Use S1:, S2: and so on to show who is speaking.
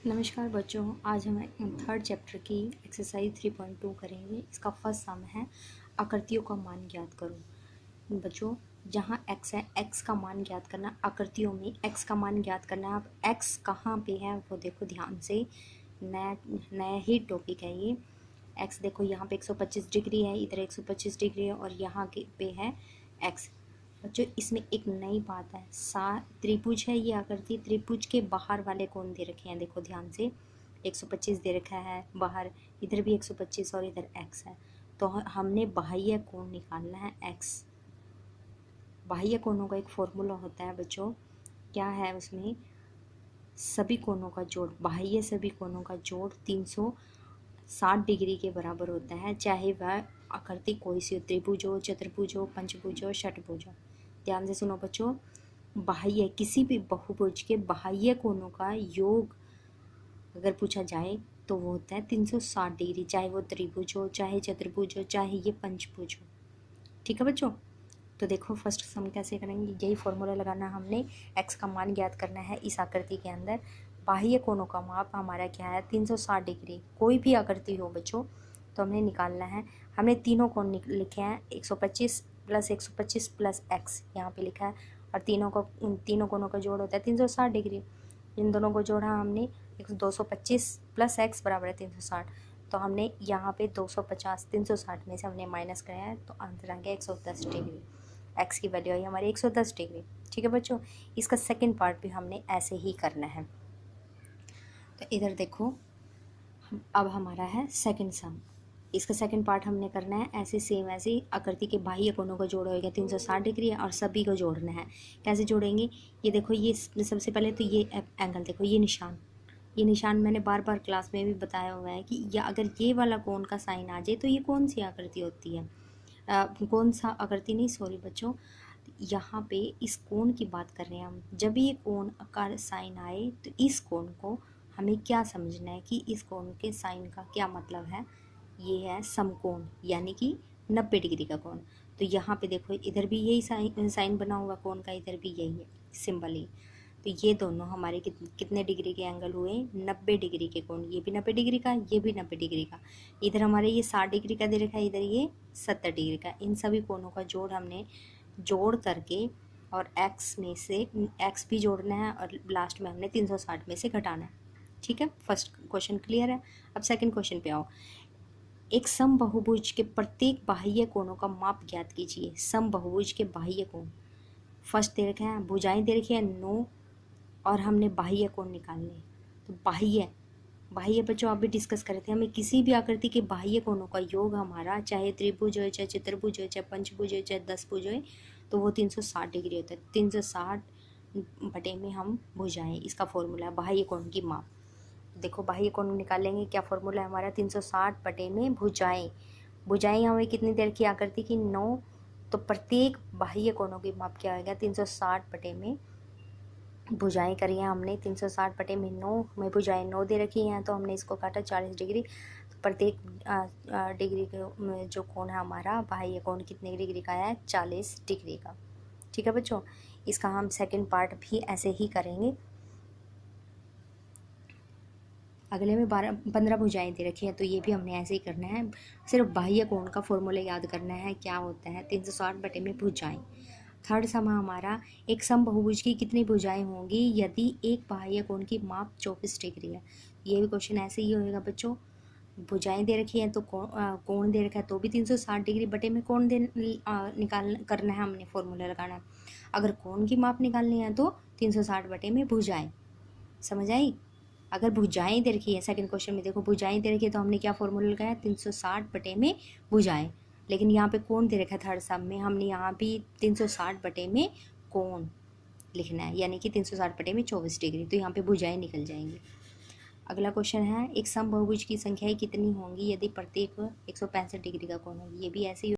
S1: नमस्कार बच्चों, आज हम थर्ड चैप्टर की एक्सरसाइज 3.2 करेंगे। इसका फर्स्ट सम है आकृतियों का मान ज्ञात करो। बच्चों, जहाँ x है, x का मान ज्ञात करना। आकृतियों में x का मान ज्ञात करना है। अब x कहाँ पे है वो देखो ध्यान से। नया नया ही टॉपिक है ये। x देखो यहाँ पे 125 डिग्री है, इधर 125 डिग्री है और यहाँ के पे है x। बच्चों, इसमें एक नई बात है। त्रिभुज है ये आकृति। त्रिभुज के बाहर वाले कोण दे रखे हैं, देखो ध्यान से। 125 दे रखा है बाहर, इधर भी 125 और इधर x है। तो हमने बाह्य कोण निकालना है x। बाह्य कोणों का एक फॉर्मूला होता है बच्चों, क्या है उसमें, सभी कोणों का जोड़, बाह्य सभी कोणों का जोड़ 360 डिग्री के बराबर होता है, चाहे वह आकृति कोई सी हो, त्रिभुज हो, चतुर्भुज हो, पंचभुज हो, षटभुज हो। ध्यान से सुनो बच्चों, बाह्य किसी भी बहुभुज के बाह्य कोणों का योग अगर पूछा जाए तो वो होता है 360 डिग्री, चाहे वो त्रिभुज हो, चाहे चतुर्भुज हो, चाहे ये पंचभुज हो। ठीक है बच्चों, तो देखो फर्स्ट सम कैसे करेंगे। यही फॉर्मूला लगाना, हमने x का मान ज्ञात करना है इस आकृति के अंदर। बाह्य कोणों का माप हमारा क्या है, 360 डिग्री। कोई भी आकृति हो बच्चों तो हमें निकालना है। हमने तीनों कोण लिखे हैं, 125 प्लस 125 प्लस x यहाँ पे लिखा है, और तीनों कोणों का जोड़ होता है 360 डिग्री। इन दोनों को जोड़ा हमने, 225 प्लस x बराबर है 360। तो हमने यहाँ पे 250 360 में से हमने माइनस कराया है, तो आंसर आ गया 110 डिग्री। x की वैल्यू आई हमारी 110 डिग्री। ठीक है बच्चों, इसका सेकंड पार्ट भी हमने ऐसे ही करना है। तो इधर देखो, अब हमारा है सेकंड सम। इसका सेकंड पार्ट हमने करना है ऐसे सेम ऐसे ही। आकृति के बाह्य कोणों का जोड़ होगा 360 डिग्री और सभी को जोड़ना है। कैसे जोड़ेंगे, ये देखो, ये सबसे पहले तो ये एंगल देखो, ये निशान मैंने बार बार क्लास में भी बताया हुआ है कि या अगर ये वाला कोण का साइन आ जाए तो ये कौन सी आकृति होती है, कौन सा आकृति नहीं, सॉरी बच्चों, यहाँ पे इस कोण की बात कर रहे हैं हम। जब ये कोण का साइन आए तो इस कोण को हमें क्या समझना है कि इस कोण के साइन का क्या मतलब है। ये है समकोण, यानी कि 90 डिग्री का कोण। तो यहाँ पे देखो, इधर भी यही साइन बना हुआ कोण का, इधर भी यही है सिंबल ही। तो ये दोनों हमारे कितने डिग्री के एंगल हुए, 90 डिग्री के कोण। ये भी 90 डिग्री का, ये भी 90 डिग्री का। इधर हमारे ये 60 डिग्री का दे रखा है, इधर ये 70 डिग्री का। इन सभी कोणों का जोड़ हमने जोड़ करके, और x में से x भी जोड़ना है और लास्ट में हमने 360 में से घटाना है। ठीक है, फर्स्ट क्वेश्चन क्लियर है। अब सेकंड क्वेश्चन पे आओ। एक समबाहुभुज के प्रत्येक बाह्य कोणों का माप ज्ञात कीजिए। समबाहुभुज के बाह्य कोण फर्स्ट दे रखे हैं, भुजाएं दे रखी है 9 और हमने बाह्य कोण निकालने। तो बाह्य बच्चों आप भी डिस्कस करे थे, हमें किसी भी आकृति के बाह्य कोणों का योग हमारा, चाहे त्रिभुज हो, चाहे चतुर्भुज हो, चाहे पंचभुज हो, चाहे 10 भुज हो, तो वो 360 डिग्री होता है। 360 बटे में हम भुजाएं, इसका फॉर्मूला है बाह्य कोण की माप। देखो बाह्य कोण निकालेंगे, क्या फॉर्मूला है हमारा, 360 बटे में भुजाएं हमें कितनी देर की आकृति की, 9। तो प्रत्येक बाह्य कोणों की माप क्या आएगा, 360 बटे में भुजाएं करी हैं हमने, 360 बटे में 9 में भुजाएं 9 दे रखी हैं, तो हमने इसको काटा 40 डिग्री। तो प्रत्येक डिग्री के जो कोण है हमारा बाह्य कोण कितने डिग्री का है, 40 डिग्री का। ठीक है बच्चों, इसका हम सेकंड पार्ट भी ऐसे ही करेंगे। अगले में 15 भुजाएं दे रखी हैं, तो ये भी हमने ऐसे ही करना है। सिर्फ बाह्य कोण का फॉर्मूला याद करना है, क्या होता है, 360 बटे में भुजाएं। थर्ड सम हमारा, एक समबाहुभुज की कितनी भुजाएं होंगी यदि एक बाह्य कोण की माप 24 डिग्री है। ये भी क्वेश्चन ऐसे ही होएगा बच्चों। भुजाएं दे रखी हैं तो कोण दे रखा है, तो भी 360 डिग्री बटे में कोण निकाल करना है, हमने फॉर्मूला लगाना है। अगर कोण की माप निकालनी है तो 360 बटे में भुजाएं। समझ आई। अगर भुजाएं दे रखी है, सेकंड क्वेश्चन में देखो भुजाएं दे रखी है, तो हमने क्या फॉर्मूला लगाया, 360 बटे में भुजाएं। लेकिन यहाँ पे कोण दे रखा है थर्ड सम में, हमने यहाँ भी 360 बटे में कोण लिखना है, यानी कि 360 बटे में 24 डिग्री। तो यहाँ पे भुजाएं निकल जाएंगी। अगला क्वेश्चन है, एक समबाहुभुज की संख्याएं कितनी होंगी यदि प्रत्येक 165 डिग्री का कोण हो। ये भी ऐसे ही